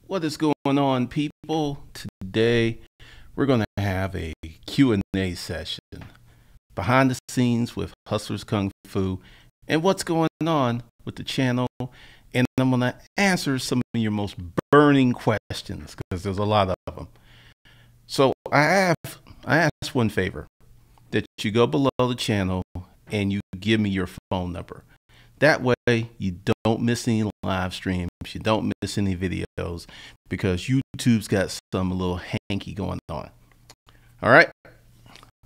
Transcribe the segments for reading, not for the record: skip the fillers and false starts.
What is going on, people? Today we're going to have a Q&A session behind the scenes with Hustlers Kung Fu and what's going on with the channel. And I'm going to answer some of your most burning questions because there's a lot of them. So I ask one favor, that you go below the channel and you give me your phone number. That way you don't miss any live streams, you don't miss any videos, because YouTube's got some little hanky going on. All right,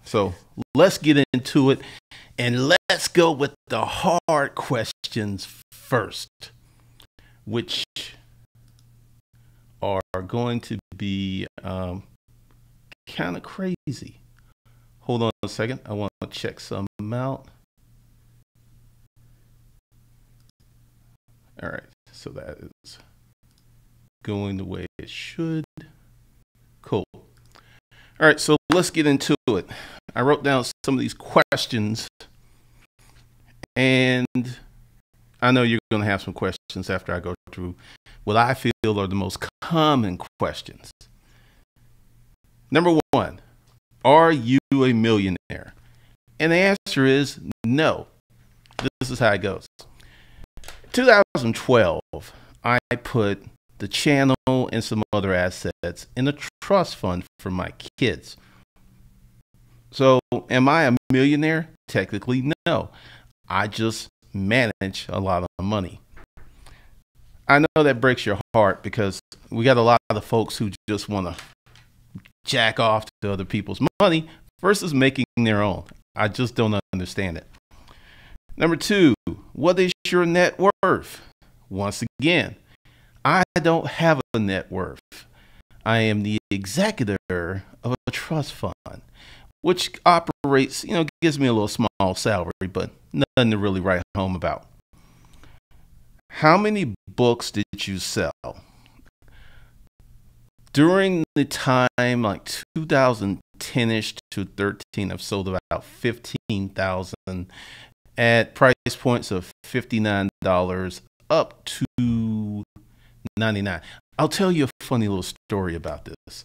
so let's get into it and let's go with the hard questions first, which are going to be kind of crazy. Hold on a second, I want to check something out. All right, so that is going the way it should. Cool. All right, so let's get into it. I wrote down some of these questions, and I know you're going to have some questions after I go through what I feel are the most common questions. Number one, are you a millionaire? And the answer is no. This is how it goes. 2012, I put the channel and some other assets in a trust fund for my kids. So am I a millionaire? Technically, no. I just manage a lot of money. I know that breaks your heart because we got a lot of folks who just want to jack off to other people's money versus making their own. I just don't understand it. Number two, what is your net worth? Once again, I don't have a net worth. I am the executor of a trust fund, which operates, gives me a little small salary, but nothing to really write home about. How many books did you sell? During the time, like 2010-ish to 13, I've sold about 15,000 at price points of $59 up to $99. I'll tell you a funny little story about this.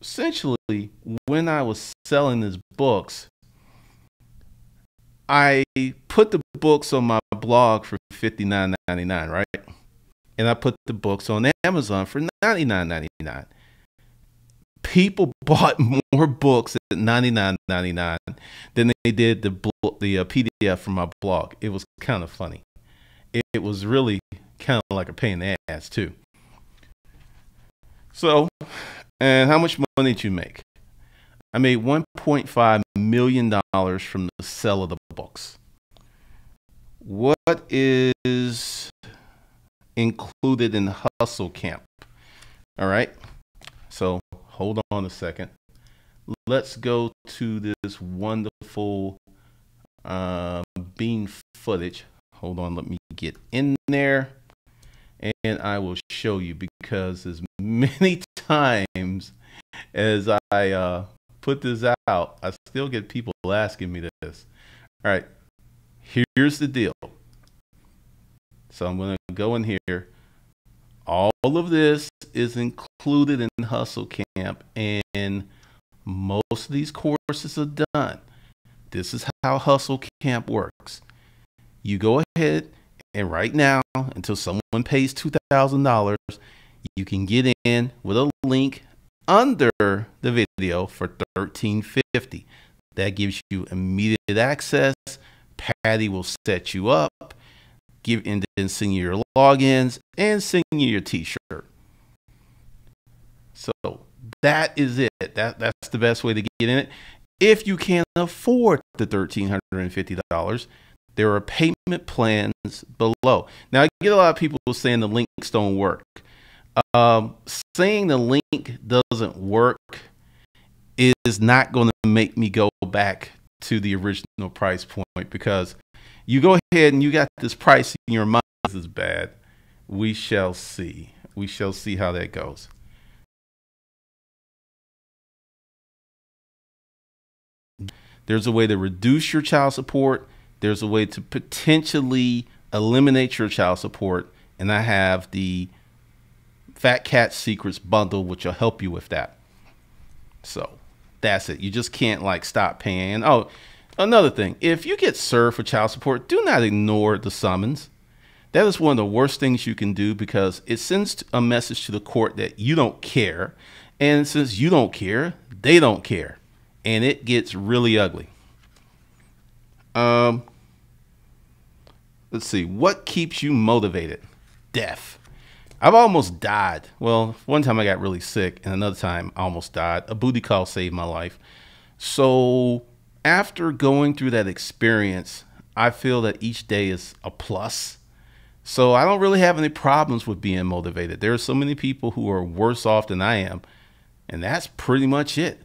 Essentially, when I was selling these books, I put the books on my blog for $59.99, right? And I put the books on Amazon for $99.99. People bought more books at $99.99 than they did the PDF from my blog. It was kind of funny. It was really kind of like a pain in the ass too. So, and how much money did you make? I made $1.5 million from the sale of the books. What is included in Hustle Camp? All right, so hold on a second. Let's go to this wonderful bean footage. Hold on, let me get in there and I will show you, because as many times as I put this out, I still get people asking me this. All right, here's the deal. So I'm going to go in here. All of this is included in Hustle Camp, and most of these courses are done. This is how Hustle Camp works. You go ahead and right now, until someone pays $2,000, you can get in with a link under the video for $13.50. That gives you immediate access. Patty will set you up, and then send you your logins and send you your t-shirt. So that is it. That's the best way to get in it. If you can't afford the $1,350, there are payment plans below. Now, I get a lot of people saying the links don't work. Saying the link doesn't work is not going to make me go back to the original price point, because you go ahead and you got this price in your mind. This is bad. We shall see. We shall see how that goes. There's a way to reduce your child support. There's a way to potentially eliminate your child support. And I have the Fat Cat Secrets bundle, which will help you with that. So that's it. You just can't like stop paying. Oh, another thing, if you get served for child support, do not ignore the summons. That is one of the worst things you can do, because it sends a message to the court that you don't care. And since you don't care, they don't care. And it gets really ugly. Let's see. What keeps you motivated? Death. I've almost died. Well, one time I got really sick, and another time I almost died. A booty call saved my life. So after going through that experience, I feel that each day is a plus. So I don't really have any problems with being motivated. There are so many people who are worse off than I am, and that's pretty much it.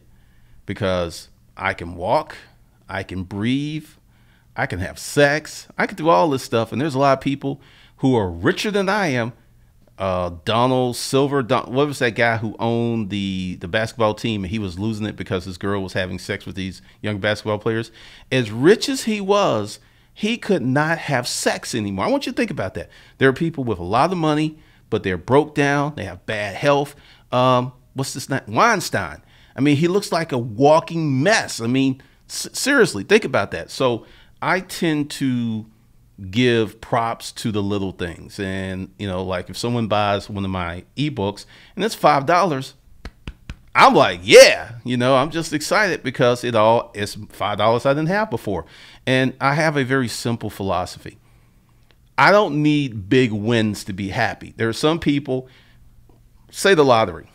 Because I can walk, I can breathe, I can have sex, I can do all this stuff, and there's a lot of people who are richer than I am. Donald Silver, what was that guy who owned the basketball team, and he was losing it because his girl was having sex with these young basketball players? As rich as he was, he could not have sex anymore. I want you to think about that. There are people with a lot of money, but they're broke down. They have bad health. What's this name? Weinstein. I mean, he looks like a walking mess. I mean, seriously, think about that. So I tend to give props to the little things. And, you know, like if someone buys one of my ebooks and it's $5, I'm like, yeah, you know, I'm just excited because it's $5 I didn't have before. And I have a very simple philosophy. I don't need big wins to be happy. There are some people, say the lottery.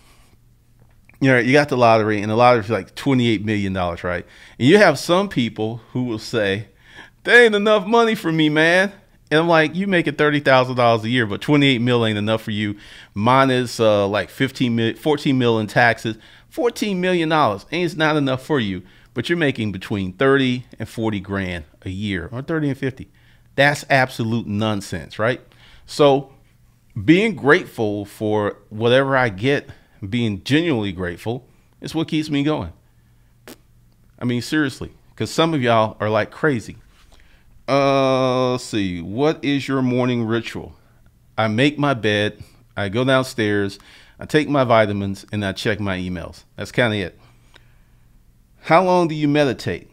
You know, you got the lottery, and the lottery is like $28 million, right? And you have some people who will say, there ain't enough money for me, man. And I'm like, you making $30,000 a year, but 28 mil ain't enough for you. Mine is like 14 mil in taxes. $14 million ain't not enough for you, but you're making between 30 and 40 grand a year, or 30 and 50. That's absolute nonsense, right? So being grateful for whatever I get, being genuinely grateful, is what keeps me going. I mean, seriously, because some of y'all are like crazy. Let's see. What is your morning ritual? I make my bed. I go downstairs. I take my vitamins, and I check my emails. That's kind of it. How long do you meditate?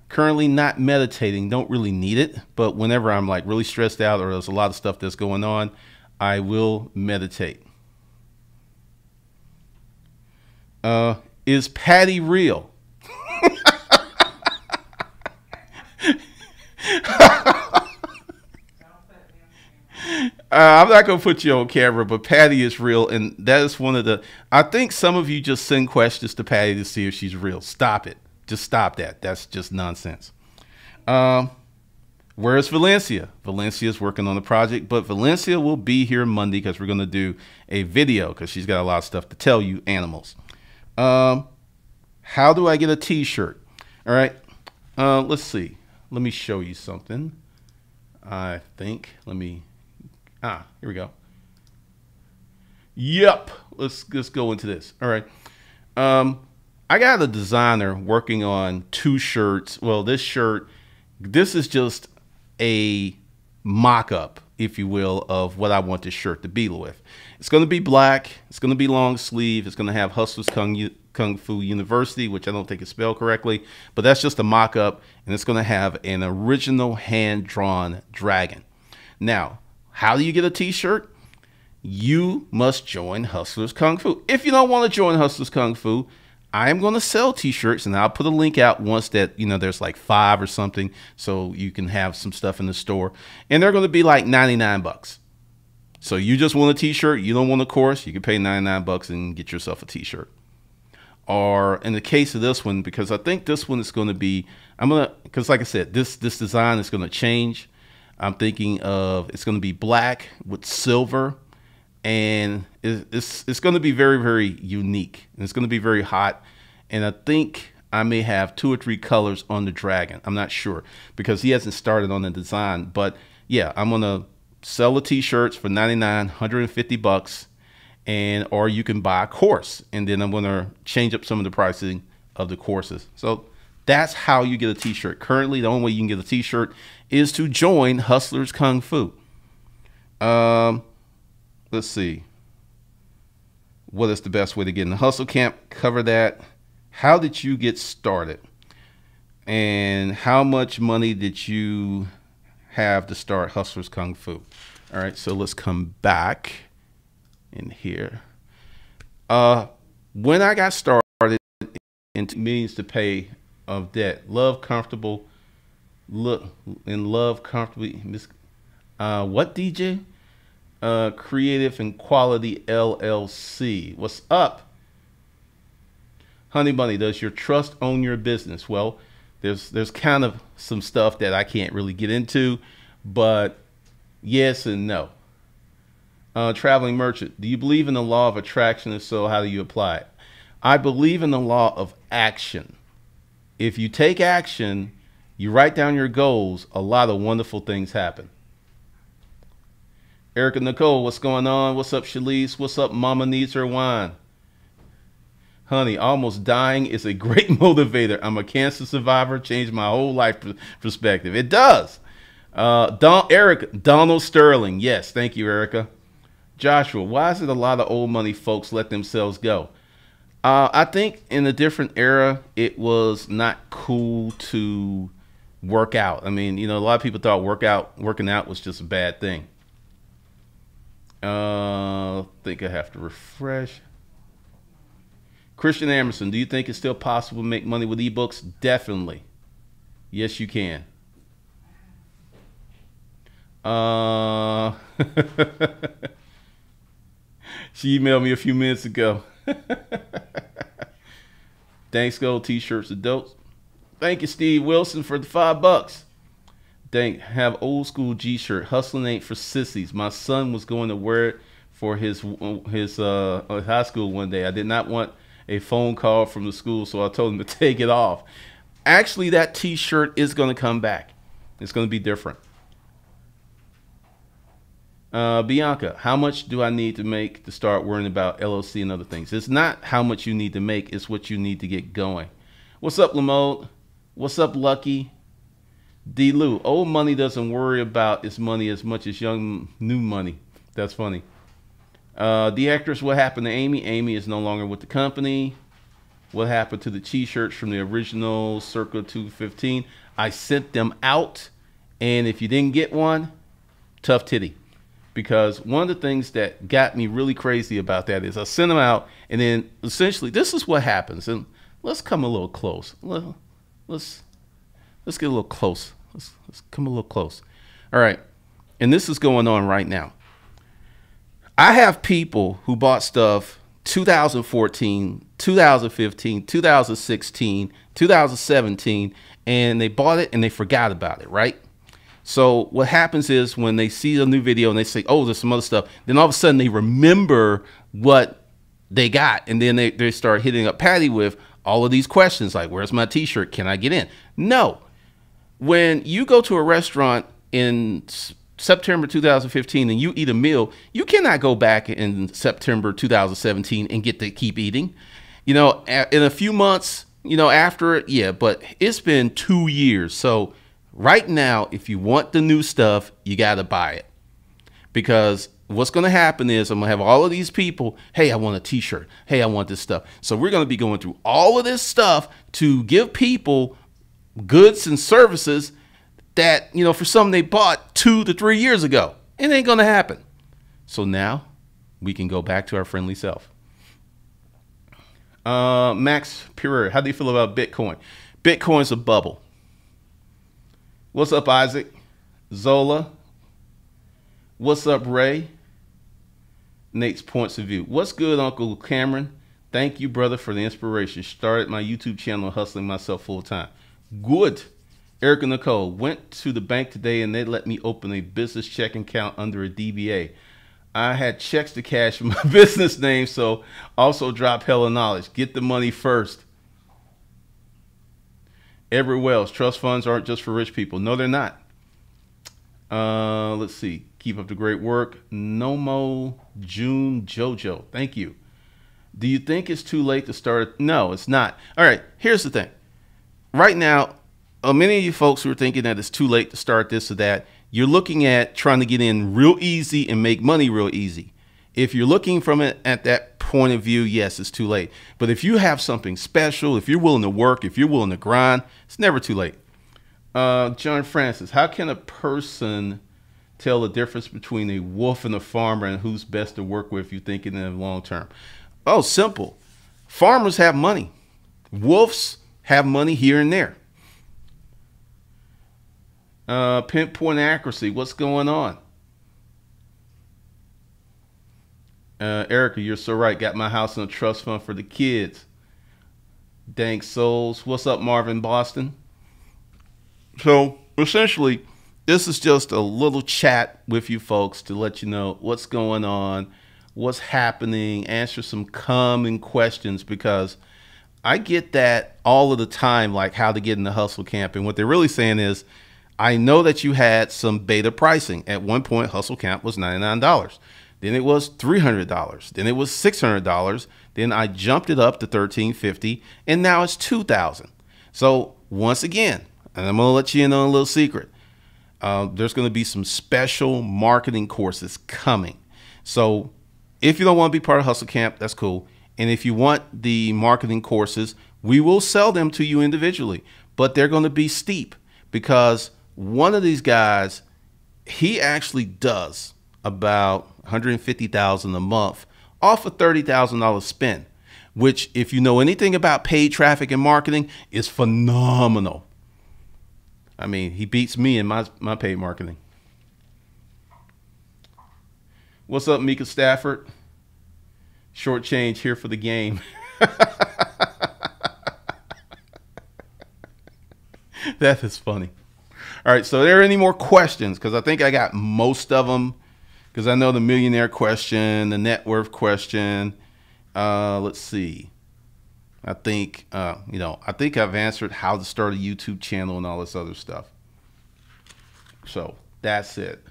Currently not meditating. Don't really need it. But whenever I'm like really stressed out or there's a lot of stuff that's going on, I will meditate. Is Patty real? I'm not going to put you on camera, but Patty is real. And that is one of the, I think some of you just send questions to Patty to see if she's real. Stop it. Just stop that. That's just nonsense. Where is Valencia? Valencia is working on the project, but Valencia will be here Monday because we're going to do a video because she's got a lot of stuff to tell you animals. How do I get a t-shirt? All right. Let's see. Let me show you something. I think, here we go. Yep. Let's go into this. All right. I got a designer working on 2 shirts. Well, this is just a mock-up, if you will, of what I want this shirt to be with. It's going to be black. It's going to be long sleeve. It's going to have Hustlers Kung Fu University, which I don't think is spelled correctly, but that's just a mock-up, and it's going to have an original hand-drawn dragon. Now, how do you get a t-shirt? You must join Hustlers Kung Fu. If you don't want to join Hustlers Kung Fu, I am going to sell t-shirts, and I'll put a link out once that, you know, there's like 5 or something, so you can have some stuff in the store, and they're going to be like 99 bucks. So you just want a t-shirt, you don't want a course, you can pay 99 bucks and get yourself a t-shirt. Or in the case of this one, because I think this one is going to be, because like I said, this design is going to change. I'm thinking of, it's going to be black with silver, and it's going to be very, very unique. And it's going to be very hot. And I think I may have 2 or 3 colors on the dragon. I'm not sure because he hasn't started on the design. But yeah, I'm going to sell the t-shirts for 99, 150 bucks. Or you can buy a course, and then I'm going to change up some of the pricing of the courses. So that's how you get a t-shirt. Currently, the only way you can get a t-shirt is to join Hustlers Kung Fu. Let's see. What is the best way to get in the hustle camp? Cover that. How did you get started? And how much money did you have to start Hustlers Kung Fu? All right, so let's come back in here. When I got started into means to pay of debt, love comfortable, look and love comfortably. What DJ? Creative and Quality LLC. What's up? Honey Bunny, does your trust own your business? Well, there's kind of some stuff that I can't really get into, but yes and no. Traveling Merchant, do you believe in the law of attraction? If so, how do you apply it? I believe in the law of action. If you take action, you write down your goals, a lot of wonderful things happen. Erica Nicole, what's going on? What's up, Shalise? What's up, Mama Needs Her Wine? Honey, almost dying is a great motivator. I'm a cancer survivor. Changed my whole life perspective. It does. Donald Sterling. Yes, thank you, Erica. Joshua, why is it a lot of old money folks let themselves go? I think in a different era, it was not cool to work out. I mean, you know, a lot of people thought working out was just a bad thing. I think I have to refresh. Christian Emerson, do you think it's still possible to make money with ebooks? Definitely. Yes, you can. She emailed me a few minutes ago. Thanks, Gold T-shirts adults. Thank you, Steve Wilson, for the $5. Have old school G-shirt. Hustling ain't for sissies. My son was going to wear it for his high school one day. I did not want a phone call from the school, so I told him to take it off. Actually, that T-shirt is going to come back. It's going to be different. Bianca, how much do I need to make to start worrying about LLC and other things? It's not how much you need to make, it's what you need to get going. What's up, Lamode? What's up, Lucky? D. Lou, old money doesn't worry about its money as much as young new money. That's funny. The actress, what happened to Amy? Amy is no longer with the company. What happened to the T-shirts from the original Circa 215? I sent them out, and if you didn't get one, tough titty. Because one of the things that got me really crazy about that is I sent them out, and then essentially this is what happens. And let's come a little close. Let's get a little close. Let's come a little close. All right. And this is going on right now. I have people who bought stuff 2014, 2015, 2016, 2017, and they bought it and they forgot about it, right? So what happens is when they see a new video and they say, oh, there's some other stuff, then all of a sudden they remember what they got. And then they start hitting up Patty with all of these questions like, where's my T-shirt? Can I get in? No. When you go to a restaurant in September 2015 and you eat a meal, you cannot go back in September 2017 and get to keep eating. You know, in a few months, you know, after it, yeah, but it's been 2 years. So right now, if you want the new stuff, you got to buy it. Because what's going to happen is I'm going to have all of these people, hey, I want a T-shirt. Hey, I want this stuff. So we're going to be going through all of this stuff to give people goods and services that, you know, for some they bought 2 to 3 years ago. It ain't going to happen. So now we can go back to our friendly self. Max Pure, how do you feel about Bitcoin? Bitcoin's a bubble. What's up, Isaac? Zola. What's up, Ray? Nate's points of view. What's good, Uncle Cameron? Thank you, brother, for the inspiration. Started my YouTube channel hustling myself full time. Good. Erica Nicole, went to the bank today and they let me open a business checking account under a DBA. I had checks to cash for my business name, so also drop hella knowledge. Get the money first. Everett Wells, trust funds aren't just for rich people. No, they're not. Let's see. Keep up the great work. Nomo June Jojo. Thank you. Do you think it's too late to start? No, it's not. All right, here's the thing. Right now, many of you folks who are thinking that it's too late to start this or that, you're looking at trying to get in real easy and make money real easy. If you're looking from it at that point of view, yes, it's too late. But if you have something special, if you're willing to work, if you're willing to grind, it's never too late. John Francis, how can a person tell the difference between a wolf and a farmer and who's best to work with if you're thinking in the long term? Oh, simple. Farmers have money. Wolves have money here and there. Pinpoint accuracy. What's going on? Erica, you're so right. Got my house in a trust fund for the kids. Dank souls. What's up, Marvin, Boston? So essentially, this is just a little chat with you folks to let you know what's going on, what's happening, answer some common questions, because I get that all of the time, like how to get in the hustle camp. And what they're really saying is, I know that you had some beta pricing. At one point, hustle camp was $99. Then it was $300. Then it was $600. Then I jumped it up to $1,350, and now it's $2,000. So once again, and I'm going to let you in on a little secret. There's going to be some special marketing courses coming. So if you don't want to be part of Hustle Camp, that's cool. And if you want the marketing courses, we will sell them to you individually, but they're going to be steep, because one of these guys, he actually does about $150,000 a month off a $30,000 spend, which, if you know anything about paid traffic and marketing, is phenomenal. I mean, he beats me in my paid marketing. What's up, Mika Stafford? Short change here for the game. That is funny. All right, so are there any more questions? Because I think I got most of them, because I know the millionaire question, the net worth question. Let's see. I think, I think I've answered how to start a YouTube channel and all this other stuff. So that's it.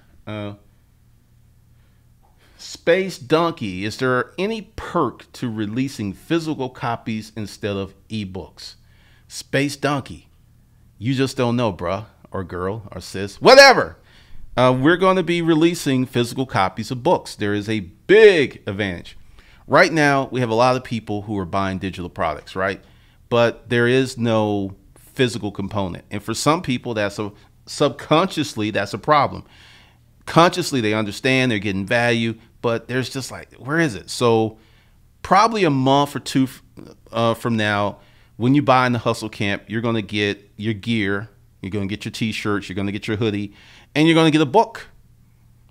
Space Donkey, is there any perk to releasing physical copies instead of ebooks? Space Donkey, you just don't know, bruh, or girl, or sis, whatever. We're going to be releasing physical copies of books. There is a big advantage. Right now, we have a lot of people who are buying digital products, right? But there is no physical component. And for some people, subconsciously, that's a problem. Consciously, they understand, they're getting value, but there's just like, where is it? So probably a month or two from now, when you buy in the Hustle Camp, you're going to get your gear, you're going to get your t-shirts, you're going to get your hoodie, and you're going to get a book.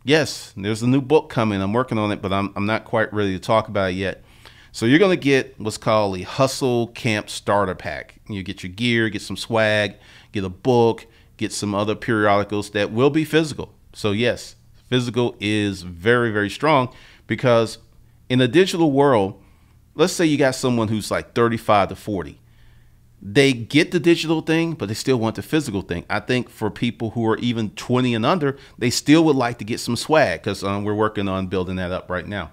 Yes, there's a new book coming. I'm working on it, but I'm not quite ready to talk about it yet. So you're going to get what's called a Hustle Camp Starter Pack. You get your gear, get some swag, get a book, get some other periodicals that will be physical. So yes, physical is very, very strong, because in a digital world, let's say you got someone who's like 35 to 40. They get the digital thing, but they still want the physical thing. I think for people who are even 20 and under, they still would like to get some swag, because we're working on building that up right now.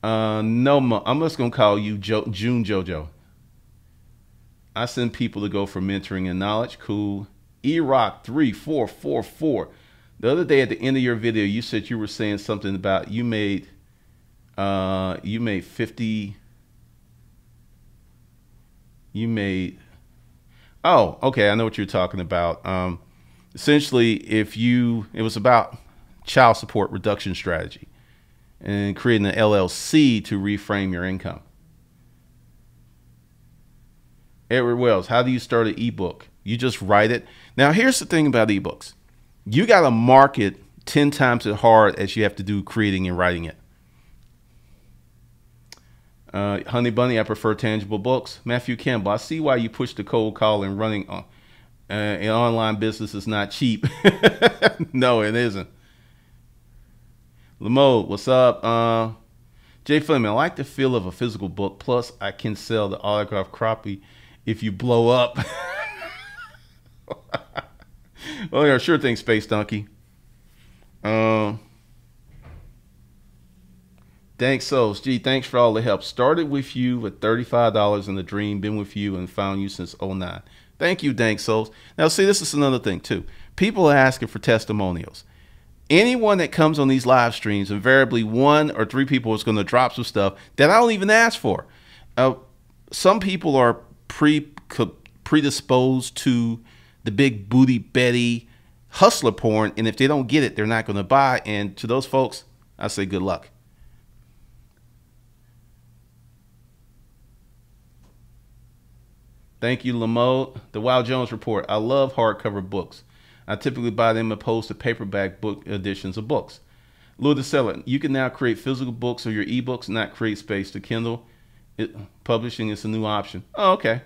No, I'm just going to call you June JoJo. I send people to go for mentoring and knowledge. Cool. E-Rock 3444. The other day at the end of your video, you said you were saying something about you made 50. You made, oh, okay, I know what you're talking about. Essentially, it was about child support reduction strategy and creating an LLC to reframe your income. Edward Wells, how do you start an ebook? You just write it. Now, here's the thing about ebooks. You got to market 10 times as hard as you have to do creating and writing it. Honey Bunny, I prefer tangible books. Matthew Campbell, I see why you push the cold call and running an online business is not cheap. No, it isn't. Lamode, what's up? Jay Fleming, I like the feel of a physical book. Plus, I can sell the autograph copy if you blow up. Oh, yeah, sure thing, Space Donkey. Thanks, Souls. Gee, thanks for all the help. Started with you with $35 in the dream. Been with you and found you since 09. Thank you, Dank Souls. Now, see, this is another thing, too. People are asking for testimonials. Anyone that comes on these live streams, invariably 1 or 3 people is going to drop some stuff that I don't even ask for. Some people are predisposed to the big booty Betty hustler porn, and if they don't get it, they're not going to buy. And to those folks, I say good luck. Thank you, Lamode. The Wild Jones Report. I love hardcover books. I typically buy them opposed to paperback book editions of books. Louis the Seller. You can now create physical books or your ebooks, not create space to Kindle. Publishing is a new option. Oh, okay.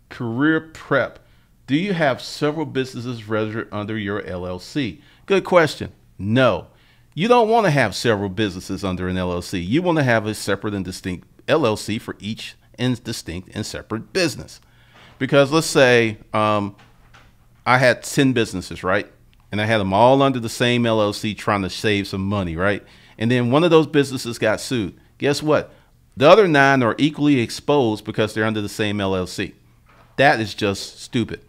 Career prep. Do you have several businesses registered under your LLC? Good question. No. You don't want to have several businesses under an LLC. You want to have a separate and distinct LLC for each and distinct and separate business. Because let's say I had 10 businesses, right? And I had them all under the same LLC trying to save some money, right? And then one of those businesses got sued. Guess what? The other 9 are equally exposed because they're under the same LLC. That is just stupid.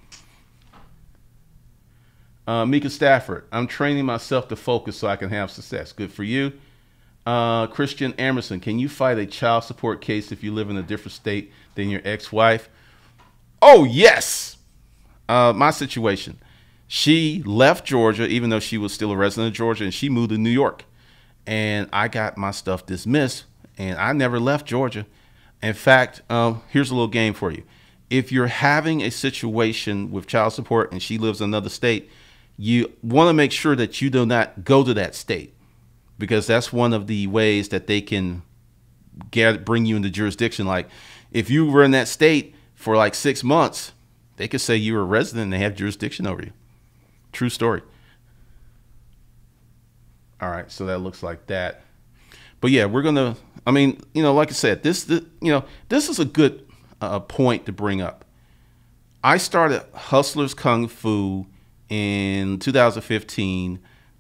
Mika Stafford, I'm training myself to focus so I can have success. Good for you. Christian Emerson, can you fight a child support case if you live in a different state than your ex-wife? Oh, yes. My situation. She left Georgia, even though she was still a resident of Georgia, and she moved to New York. And I got my stuff dismissed, and I never left Georgia. In fact, here's a little game for you. If you're having a situation with child support and she lives in another state, you want to make sure that you do not go to that state, because that's one of the ways that they can bring you into jurisdiction. Like if you were in that state for like 6 months, they could say you were a resident and they have jurisdiction over you. True story. All right, so that looks like that. But yeah, we're gonna. I mean, like I said, this is a good point to bring up. I started Hustlers Kung Fu in 2015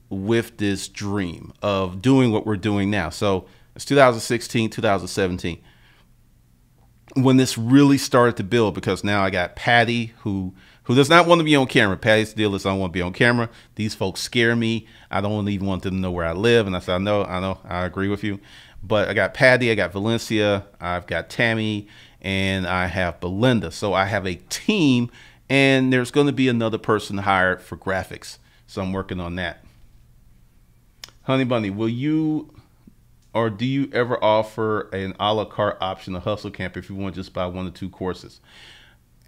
with this dream of doing what we're doing now. So it's 2016, 2017 when this really started to build, because now I got Patty who does not want to be on camera. Patty's deal is I don't want to be on camera. These folks scare me. I don't even want them to know where I live. And I said, I know, I agree with you. But I got Patty, I got Valencia, I've got Tammy, and I have Belinda. So I have a team, and there's going to be another person hired for graphics. So I'm working on that. Honey Bunny, will you or do you ever offer an a la carte option of Hustle Camp if you want to just buy 1 or 2 courses?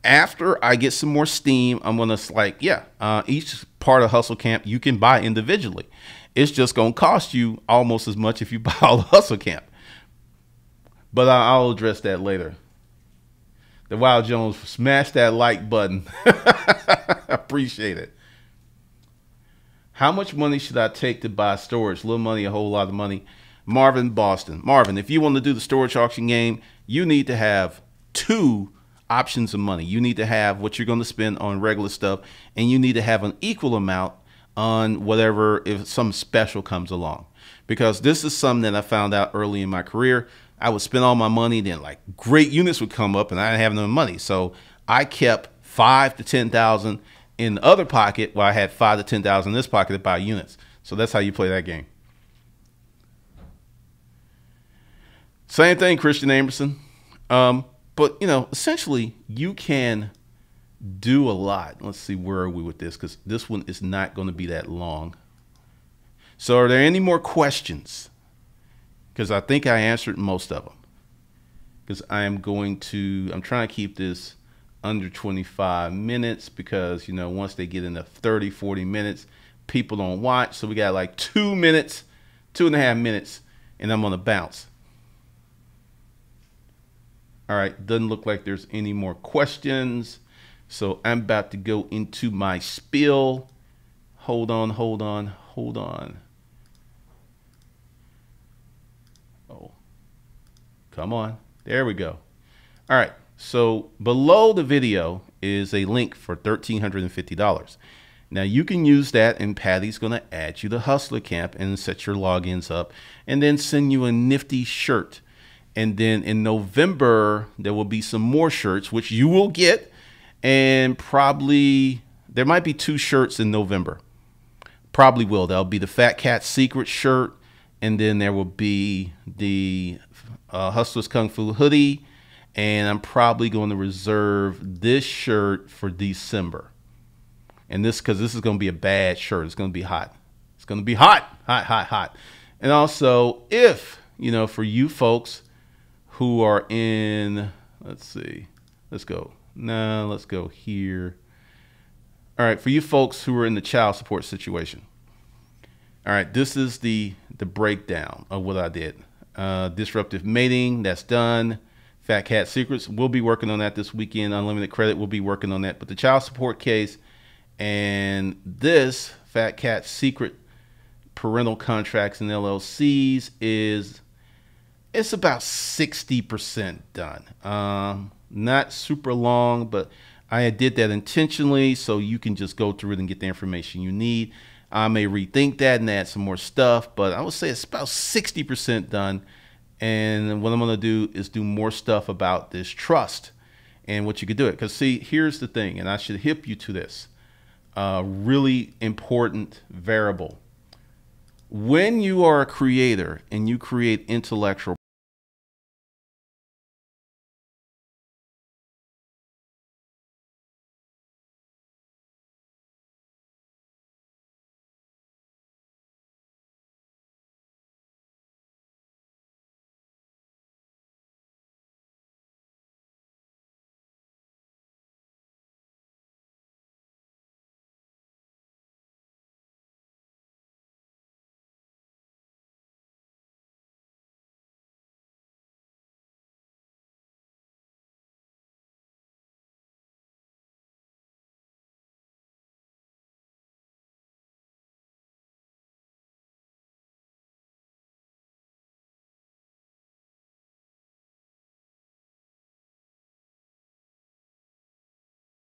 After I get some more steam, I'm going to each part of Hustle Camp you can buy individually. It's just going to cost you almost as much if you buy all the Hustle Camp. But I'll address that later. The Wild Jones, smash that like button. Appreciate it. How much money should I take to buy storage? Little money, a whole lot of money. Marvin Boston. Marvin, if you want to do the storage auction game, you need to have 2 options of money. You need to have what you're going to spend on regular stuff, and you need to have an equal amount on whatever, if some special comes along. Because this is something that I found out early in my career. I would spend all my money, then like great units would come up and I didn't have no money. So I kept 5 to 10,000 in the other pocket while I had 5 to 10,000 in this pocket to buy units. So that's how you play that game. Same thing, Christian Emerson. But essentially you can do a lot. Let's see, where are we with this? Because this one is not going to be that long. So are there any more questions? Because I think I answered most of them. Because I'm trying to keep this under 25 minutes because, once they get into 30, 40 minutes, people don't watch. So we got like 2 minutes, 2.5 minutes, and I'm on a bounce. All right, doesn't look like there's any more questions. So I'm about to go into my spiel. Hold on. Oh, come on. There we go. All right, so below the video is a link for $1,350. Now you can use that, and Patty's going to add you to Hustler Camp and set your logins up and then send you a nifty shirt. And then in November, there will be some more shirts, which you will get. And probably There might be 2 shirts in November. Probably will. There'll be the Fat Cat Secret shirt, and then there will be the Hustlers Kung Fu hoodie, and I'm probably going to reserve this shirt for December. And because this is going to be a bad shirt. It's going to be hot. It's going to be hot, hot, hot, hot. And also, if, for you folks who are in, let's see, let's go here. All right, for you folks who are in the child support situation. All right, this is the breakdown of what I did. Disruptive mating, that's done. Fat Cat Secrets, we'll be working on that this weekend. Unlimited credit, we'll be working on that. But the child support case and this Fat Cat Secret parental contracts and LLCs it's about 60% done. Not super long, but I did that intentionally so you can just go through it and get the information you need. I may rethink that and add some more stuff, but I would say it's about 60% done. And what I'm going to do is do more stuff about this trust and what you could do it. Because see, here's the thing, and I should hip you to this. Really important variable. When you are a creator and you create intellectual